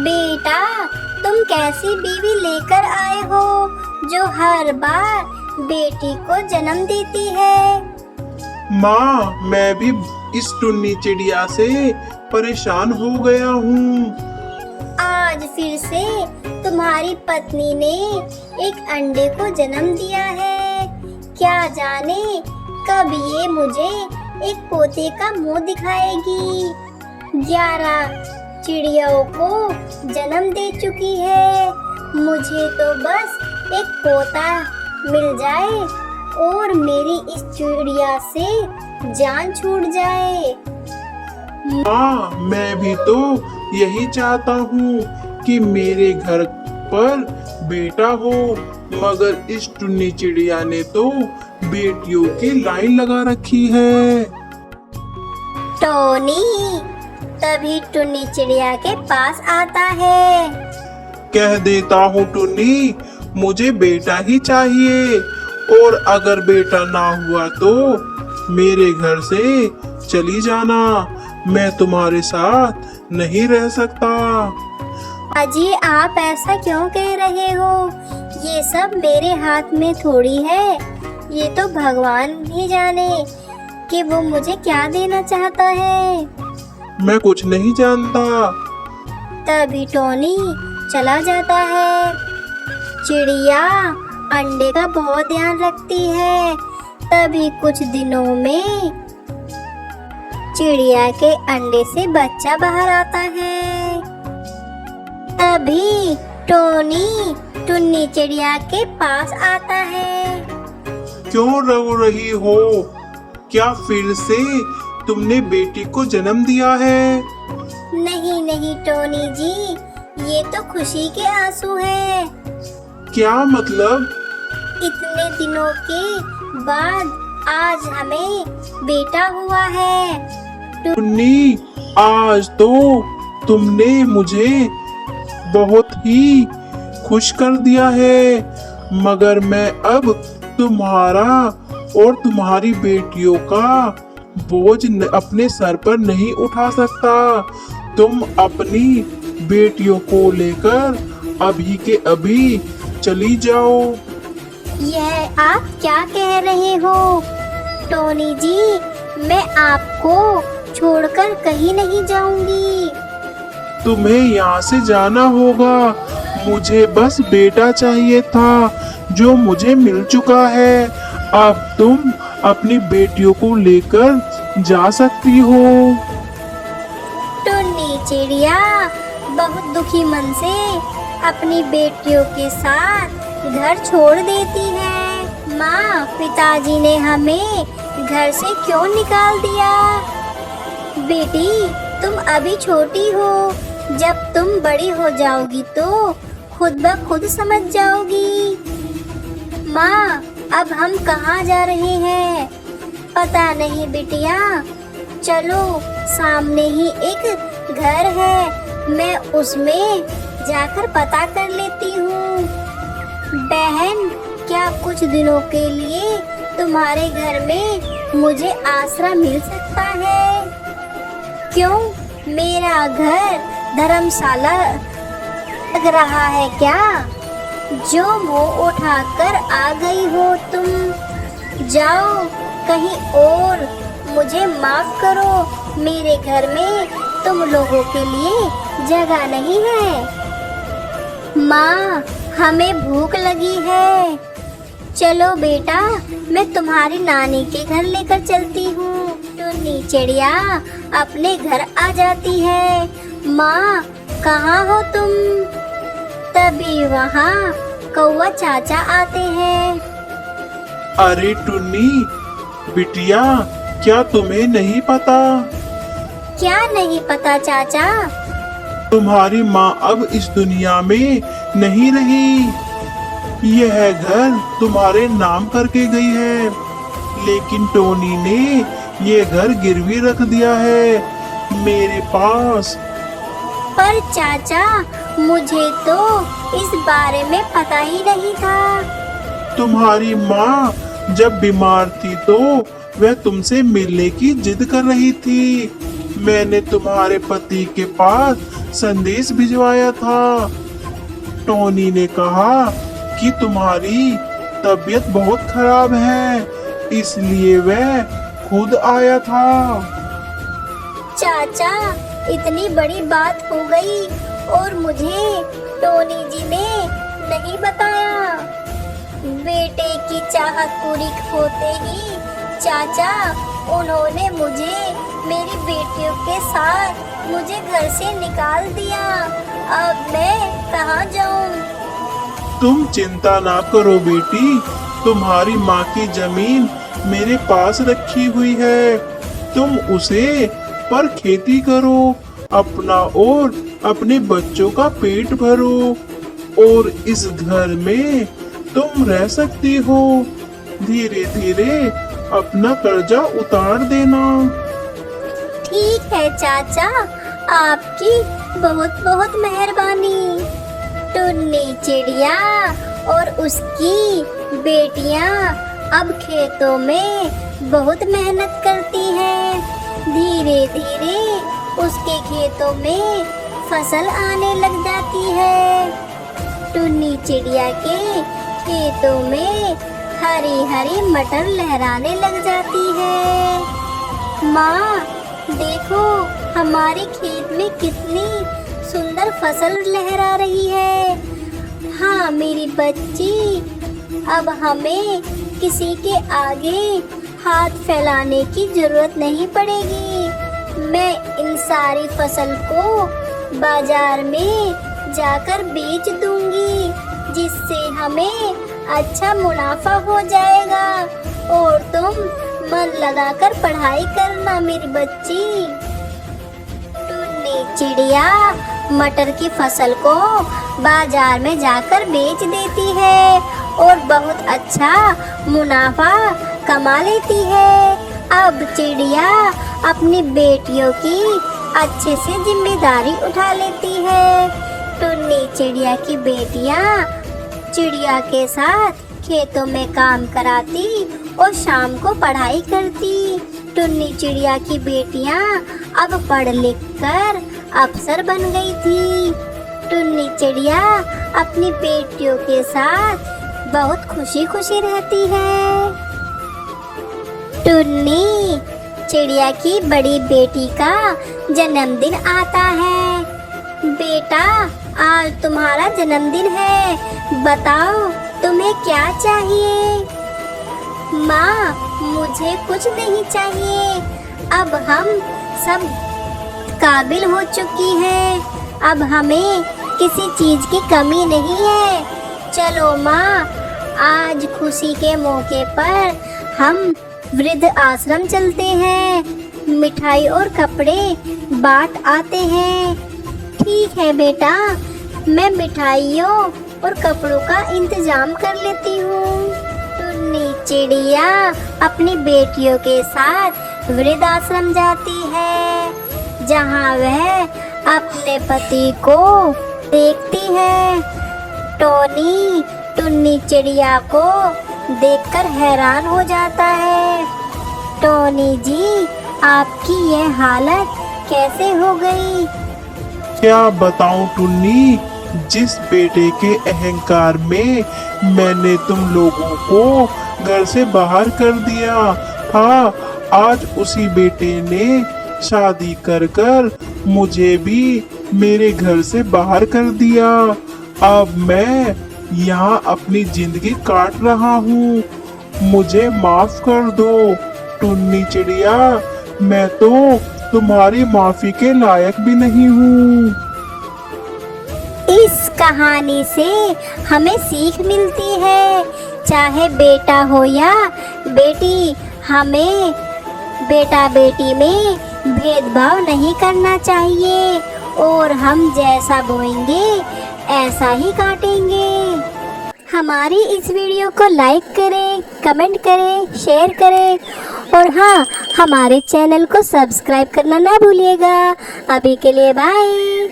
बेटा, तुम कैसी बीवी लेकर आए हो जो हर बार बेटी को जन्म देती है? माँ, मैं भी इस टुन्नी चिड़िया से परेशान हो गया हूँ। आज फिर से तुम्हारी पत्नी ने एक अंडे को जन्म दिया है। क्या जाने कब ये मुझे एक पोते का मुंह दिखाएगी। 11 चिड़ियों को जन्म दे चुकी है। मुझे तो बस एक पोता मिल जाए और मेरी इस चिड़िया से जान छूट जाए। माँ, मैं भी तो यही चाहता हूँ कि मेरे घर पर बेटा हो, मगर इस टुन्नी चिड़िया ने तो बेटियों की लाइन लगा रखी है। टोनी तभी टुन्नी चिड़िया के पास आता है। कह देता हूँ टुन्नी, मुझे बेटा ही चाहिए, और अगर बेटा ना हुआ तो मेरे घर से चली जाना। मैं तुम्हारे साथ नहीं रह सकता। अजी, आप ऐसा क्यों कह रहे हो? ये सब मेरे हाथ में थोड़ी है। ये तो भगवान ही जाने कि वो मुझे क्या देना चाहता है। मैं कुछ नहीं जानता। तभी टोनी चला जाता है। चिड़िया अंडे का बहुत ध्यान रखती है। तभी कुछ दिनों में चिड़िया के अंडे से बच्चा बाहर आता है। तभी टोनी टुन्नी चिड़िया के पास आता है। क्यों रो रही हो? क्या फिर से तुमने बेटी को जन्म दिया है? नहीं नहीं टोनी जी, ये तो खुशी के आंसू है। क्या मतलब? इतने दिनों के बाद आज हमें बेटा हुआ है। टुन्नी, आज तो तुमने मुझे बहुत ही खुश कर दिया है, मगर मैं अब तुम्हारा और तुम्हारी बेटियों का बोझ अपने सर पर नहीं उठा सकता। तुम अपनी बेटियों को लेकर अभी के अभी चली जाओ। यह आप क्या कह रहे हो टोनी जी? मैं आपको छोड़कर कहीं नहीं जाऊंगी। तुम्हें यहाँ से जाना होगा। मुझे बस बेटा चाहिए था जो मुझे मिल चुका है। अब तुम अपनी बेटियों को लेकर जा सकती हो। टुन्नी चिड़िया बहुत दुखी मन से अपनी बेटियों के साथ घर छोड़ देती है। माँ, पिताजी ने हमें घर से क्यों निकाल दिया? बेटी, तुम अभी छोटी हो। जब तुम बड़ी हो जाओगी तो खुद ब खुद समझ जाओगी। माँ, अब हम कहाँ जा रहे हैं? पता नहीं बिटिया। चलो, सामने ही एक घर है, मैं उसमें जाकर पता कर लेती हूँ। बहन, क्या कुछ दिनों के लिए तुम्हारे घर में मुझे आसरा मिल सकता है? क्यों, मेरा घर धर्मशाला लग रहा है क्या? जो मुंह उठाकर आ गई हो तुम। जाओ कहीं और, मुझे माफ करो। मेरे घर में तुम लोगों के लिए जगह नहीं है। माँ, हमें भूख लगी है। चलो बेटा, मैं तुम्हारी नानी के घर लेकर चलती हूँ। टुन्नी चिड़िया अपने घर आ जाती है। माँ, कहाँ हो तुम? तभी वहाँ कौवा चाचा आते हैं। अरे टुन्नी बिटिया, क्या तुम्हें नहीं पता? क्या नहीं पता चाचा? तुम्हारी माँ अब इस दुनिया में नहीं रही। यह घर तुम्हारे नाम करके गई है, लेकिन टोनी ने ये घर गिरवी रख दिया है मेरे पास। पर चाचा, मुझे तो इस बारे में पता ही नहीं था। तुम्हारी माँ जब बीमार थी तो वह तुमसे मिलने की जिद कर रही थी। मैंने तुम्हारे पति के पास संदेश भिजवाया था। टोनी ने कहा कि तुम्हारी तबीयत बहुत खराब है, इसलिए वह खुद आया था। चाचा, इतनी बड़ी बात हो गई और मुझे टोनी जी ने नहीं बताया। बेटे की चाहत पूरी होते ही चाचा उन्होंने मुझे मेरी बेटियों के साथ मुझे घर से निकाल दिया। अब मैं कहाँ जाऊँ? तुम चिंता ना करो बेटी, तुम्हारी माँ की जमीन मेरे पास रखी हुई है। तुम उसे पर खेती करो, अपना और अपने बच्चों का पेट भरो और इस घर में तुम रह सकती हो। धीरे धीरे अपना कर्जा उतार देना। ठीक है चाचा, आपकी बहुत बहुत मेहरबानी। टुन्नी चिड़िया और उसकी बेटियां अब खेतों में बहुत मेहनत करती हैं। धीरे धीरे उसके खेतों में फसल आने लग जाती है। टुन्नी चिड़िया के खेतों में हरी हरी मटर लहराने लग जाती है। माँ, देखो हमारे खेत में कितनी सुंदर फसल लहरा रही है। हाँ मेरी बच्ची, अब हमें किसी के आगे हाथ फैलाने की जरूरत नहीं पड़ेगी। मैं इन सारी फसल को बाजार में जाकर बेच दूंगी, जिससे हमें अच्छा मुनाफा हो जाएगा और तुम मन लगाकर पढ़ाई करना मेरी बच्ची। टुन्नी चिड़िया मटर की फसल को बाजार में जाकर बेच देती है और बहुत अच्छा मुनाफा कमा लेती है। अब चिड़िया अपनी बेटियों की अच्छे से जिम्मेदारी उठा लेती है। टुन्नी चिड़िया की बेटियां चिड़िया के साथ खेतों में काम कराती और शाम को पढ़ाई करती। टुन्नी चिड़िया की बेटियां अब पढ़ लिख कर अफसर बन गई थी। टुन्नी चिड़िया अपनी बेटियों के साथ बहुत खुशी खुशी रहती है। टुन्नी चिड़िया की बड़ी बेटी का जन्मदिन आता है। बेटा, आज तुम्हारा जन्मदिन है, बताओ तुम्हें क्या चाहिए? माँ, मुझे कुछ नहीं चाहिए। अब हम सब काबिल हो चुकी हैं, अब हमें किसी चीज की कमी नहीं है। चलो माँ, आज खुशी के मौके पर हम वृद्ध आश्रम चलते हैं, मिठाई और कपड़े बांट आते हैं। ठीक है बेटा, मैं मिठाइयों और कपड़ों का इंतजाम कर लेती हूँ। टुन्नी चिड़िया अपनी बेटियों के साथ वृद्ध आश्रम जाती है, जहाँ वह अपने पति को देखती है। टोनी टुन्नी चिड़िया को देखकर हैरान हो जाता है। टोनी जी, आपकी यह हालत कैसे हो गई? क्या बताऊं टुन्नी, जिस बेटे के अहंकार में मैंने तुम लोगों को घर से बाहर कर दिया था, आज उसी बेटे ने शादी कर मुझे भी मेरे घर से बाहर कर दिया। अब मैं यहाँ अपनी जिंदगी काट रहा हूँ, मुझे माफ कर दो। टुन्नी चिड़िया, मैं तो तुम्हारी माफी के लायक भी नहीं हूँ। इस कहानी से हमें सीख मिलती है, चाहे बेटा हो या बेटी, हमें बेटा बेटी में भेदभाव नहीं करना चाहिए और हम जैसा बोएंगे ऐसा ही काटेंगे। हमारी इस वीडियो को लाइक करें, कमेंट करें, शेयर करें और हाँ, हमारे चैनल को सब्सक्राइब करना ना भूलिएगा। अभी के लिए बाय।